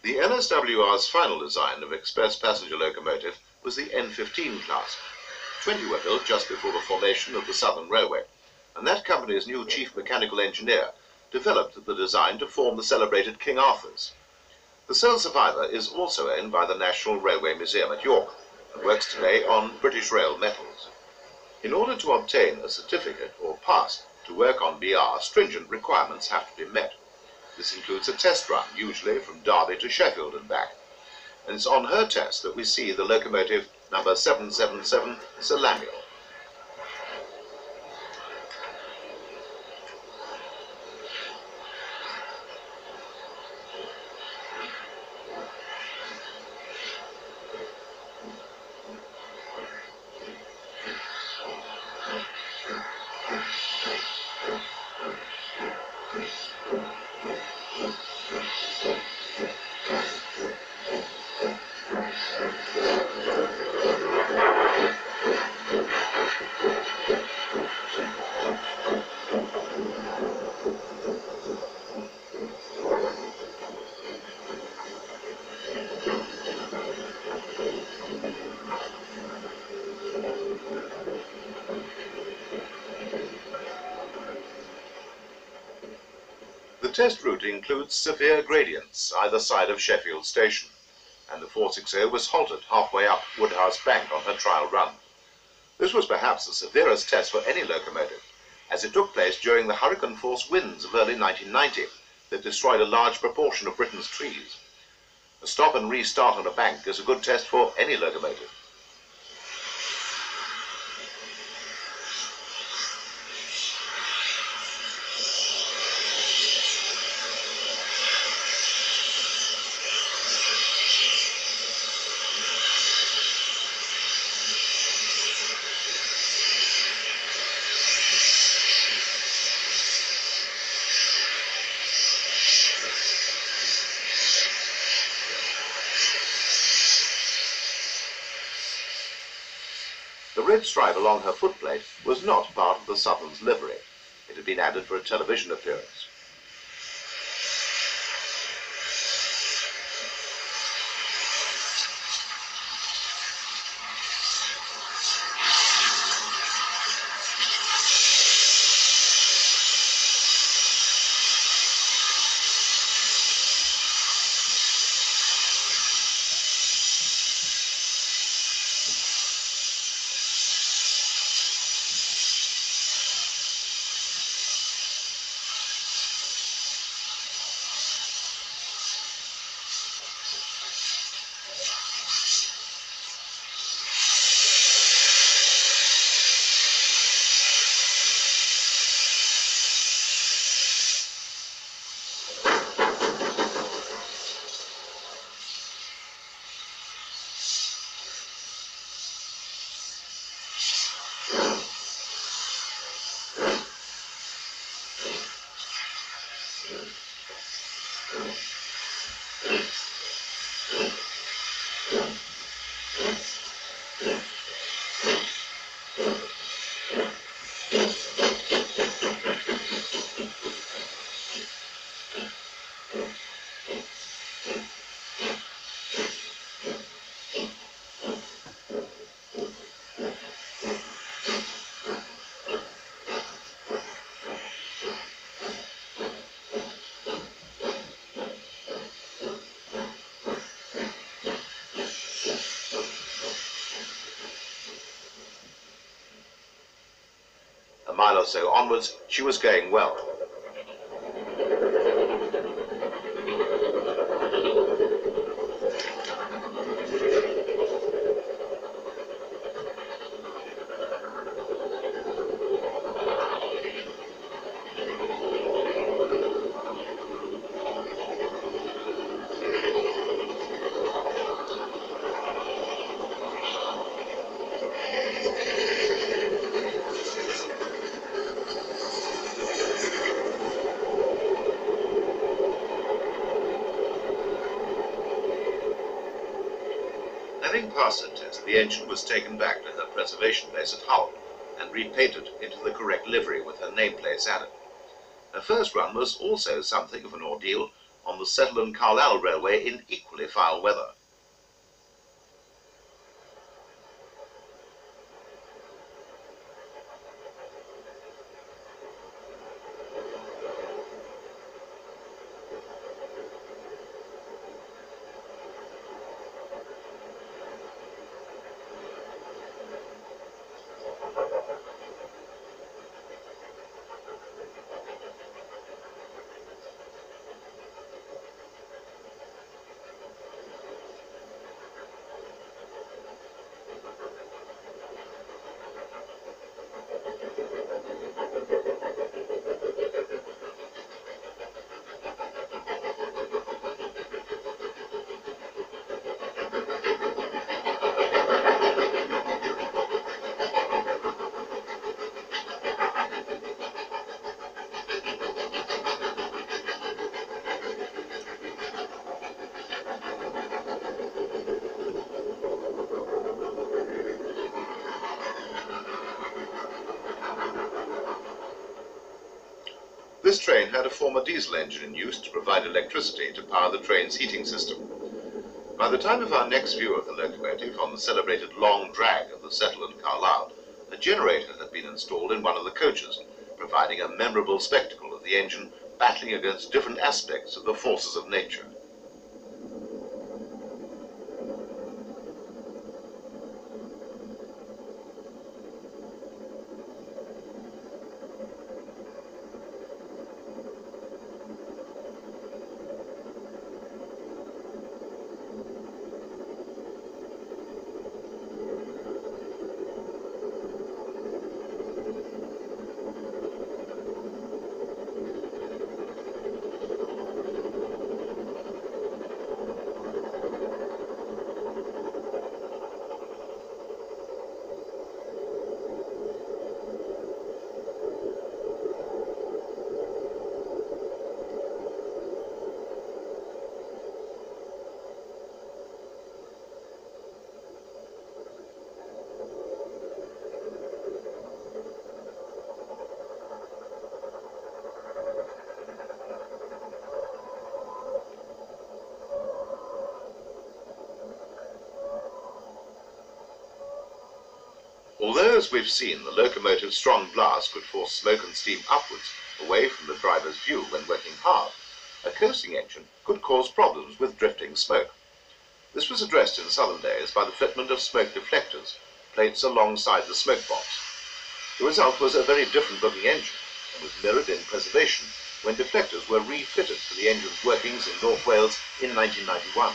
The NSWR's final design of express passenger locomotive was the N15 class. 20 were built just before the formation of the Southern Railway, and that company's new chief mechanical engineer developed the design to form the celebrated King Arthur's. The sole survivor is also owned by the National Railway Museum at York and works today on British Rail metals. In order to obtain a certificate or pass to work on BR, stringent requirements have to be met. This includes a test run, usually from Derby to Sheffield and back. And it's on her test that we see the locomotive number 777 Sir Lamiel. The test route includes severe gradients either side of Sheffield Station, and the 460 was halted halfway up Woodhouse Bank on her trial run. This was perhaps the severest test for any locomotive, as it took place during the hurricane-force winds of early 1990 that destroyed a large proportion of Britain's trees. A stop and restart on a bank is a good test for any locomotive. The red stripe along her footplate was not part of the Southern's livery. It had been added for a television appearance. A mile or so onwards, she was going well. Having passed the test, the engine was taken back to her preservation place at Hull and repainted into the correct livery with her nameplates added. Her first run was also something of an ordeal, on the Settle and Carlisle Railway in equally foul weather. This train had a former diesel engine in use to provide electricity to power the train's heating system. By the time of our next view of the locomotive on the celebrated long drag of the Settle and Carlisle, a generator had been installed in one of the coaches, providing a memorable spectacle of the engine battling against different aspects of the forces of nature. Although, as we've seen, the locomotive's strong blast could force smoke and steam upwards, away from the driver's view when working hard, a coasting engine could cause problems with drifting smoke. This was addressed in southern days by the fitment of smoke deflectors, plates alongside the smoke box. The result was a very different-looking engine, and was mirrored in preservation when deflectors were refitted for the engine's workings in North Wales in 1991.